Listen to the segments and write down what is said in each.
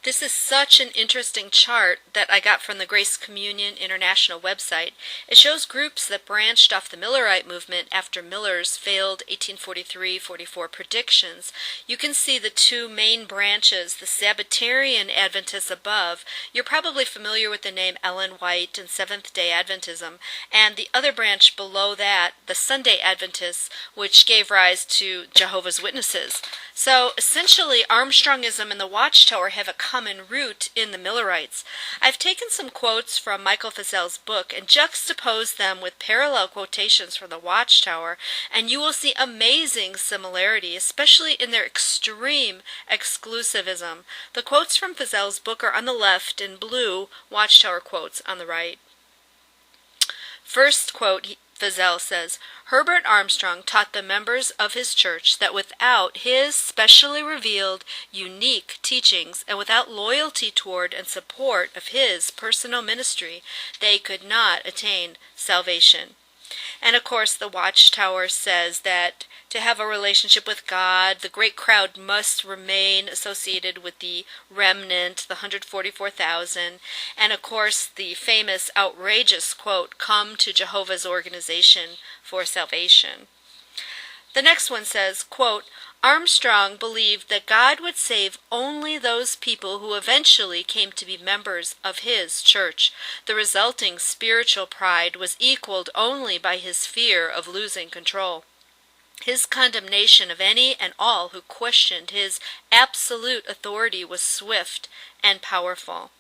This is such an interesting chart that I got from the Grace Communion International website. It shows groups that branched off the Millerite movement after Miller's failed 1843-44 predictions. You can see the two main branches, the Sabbatarian Adventists above. You're probably familiar with the name Ellen White and Seventh-day Adventism, and the other branch below that, the Sunday Adventists, which gave rise to Jehovah's Witnesses. So essentially, Armstrongism and the Watchtower have a common root in the Millerites. I've taken some quotes from Michael Feazell's book and juxtaposed them with parallel quotations from the Watchtower, and you will see amazing similarity, especially in their extreme exclusivism. The quotes from Feazell's book are on the left in blue, Watchtower quotes on the right. First quote, Feazell says, Herbert Armstrong taught the members of his church that without his specially revealed, unique teachings and without loyalty toward and support of his personal ministry, they could not attain salvation. And of course, the Watchtower says that to have a relationship with God, the great crowd must remain associated with the remnant, the 144,000. And of course, the famous outrageous quote, come to Jehovah's organization for salvation. The next one says, quote, Armstrong believed that God would save only those people who eventually came to be members of his church. The resulting spiritual pride was equaled only by his fear of losing control. His condemnation of any and all who questioned his absolute authority was swift and powerful.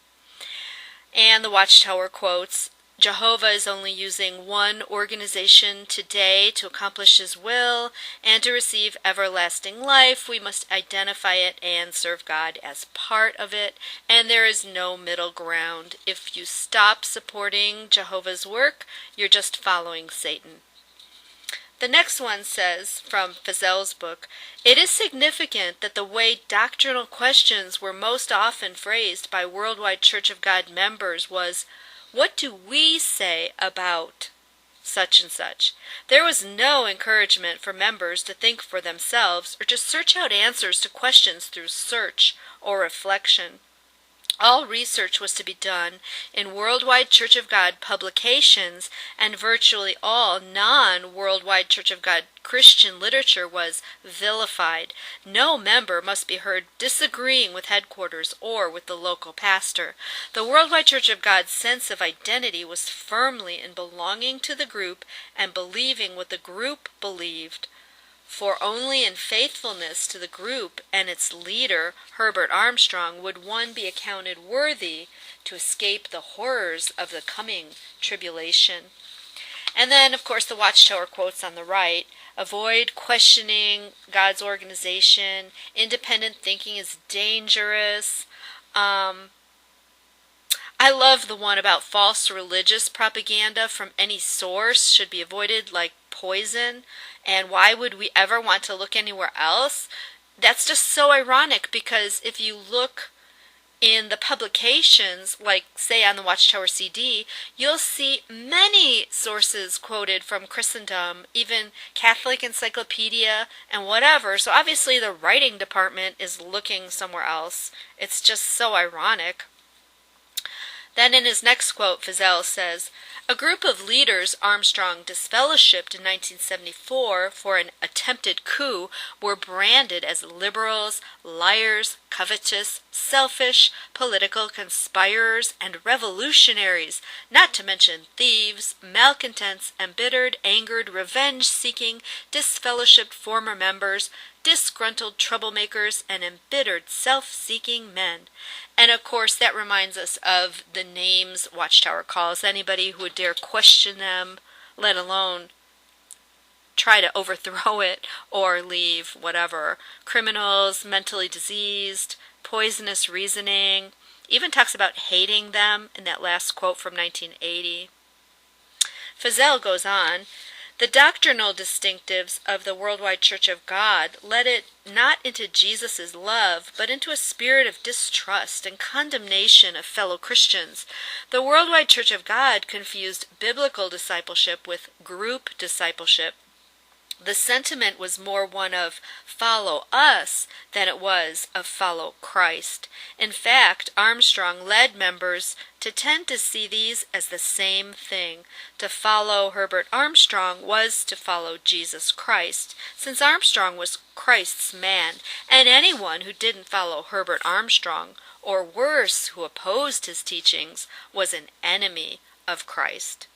And the Watchtower quotes, Jehovah is only using one organization today to accomplish his will, and to receive everlasting life, we must identify it and serve God as part of it, and there is no middle ground. If you stop supporting Jehovah's work, you're just following Satan. The next one says, from Feazell's book, it is significant that the way doctrinal questions were most often phrased by Worldwide Church of God members was, what do we say about such and such? There was no encouragement for members to think for themselves or to search out answers to questions through search or reflection. All research was to be done in Worldwide Church of God publications, and virtually all non-Worldwide Church of God Christian literature was vilified. No member must be heard disagreeing with headquarters or with the local pastor. The Worldwide Church of God's sense of identity was firmly in belonging to the group and believing what the group believed. For only in faithfulness to the group and its leader, Herbert Armstrong, would one be accounted worthy to escape the horrors of the coming tribulation. And then, of course, the Watchtower quotes on the right, avoid questioning God's organization, independent thinking is dangerous. I love the one about false religious propaganda from any source should be avoided like poison. And why would we ever want to look anywhere else? That's just so ironic, because if you look in the publications, like say on the Watchtower CD, you'll see many sources quoted from Christendom, even Catholic Encyclopedia and whatever. So obviously the writing department is looking somewhere else. It's just so ironic. Then in his next quote, Feazell says, a group of leaders Armstrong disfellowshipped in 1974 for an attempted coup were branded as liberals, liars, covetous, selfish, political conspirers, and revolutionaries, not to mention thieves, malcontents, embittered, angered, revenge-seeking, disfellowshipped former members, disgruntled troublemakers, and embittered self-seeking men. And of course that reminds us of the names Watchtower calls anybody who would dare question them, let alone try to overthrow it or leave, whatever. Criminals, mentally diseased, poisonous reasoning, even talks about hating them in that last quote from 1980. Feazell goes on, the doctrinal distinctives of the Worldwide Church of God led it not into Jesus' love, but into a spirit of distrust and condemnation of fellow Christians. The Worldwide Church of God confused biblical discipleship with group discipleship. The sentiment was more one of follow us than it was of follow Christ. In fact, Armstrong led members to tend to see these as the same thing. To follow Herbert Armstrong was to follow Jesus Christ, since Armstrong was Christ's man, and anyone who didn't follow Herbert Armstrong, or worse, who opposed his teachings, was an enemy of Christ.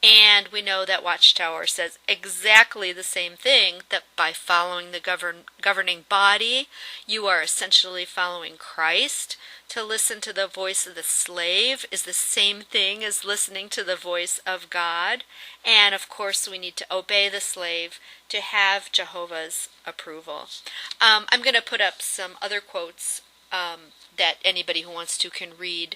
And we know that Watchtower says exactly the same thing, that by following the governing body, you are essentially following Christ. To listen to the voice of the slave is the same thing as listening to the voice of God. And of course, we need to obey the slave to have Jehovah's approval. I'm going to put up some other quotes that anybody who wants to can read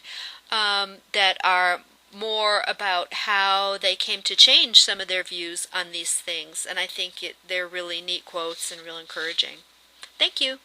that are more about how they came to change some of their views on these things. And I think they're really neat quotes and real encouraging. Thank you.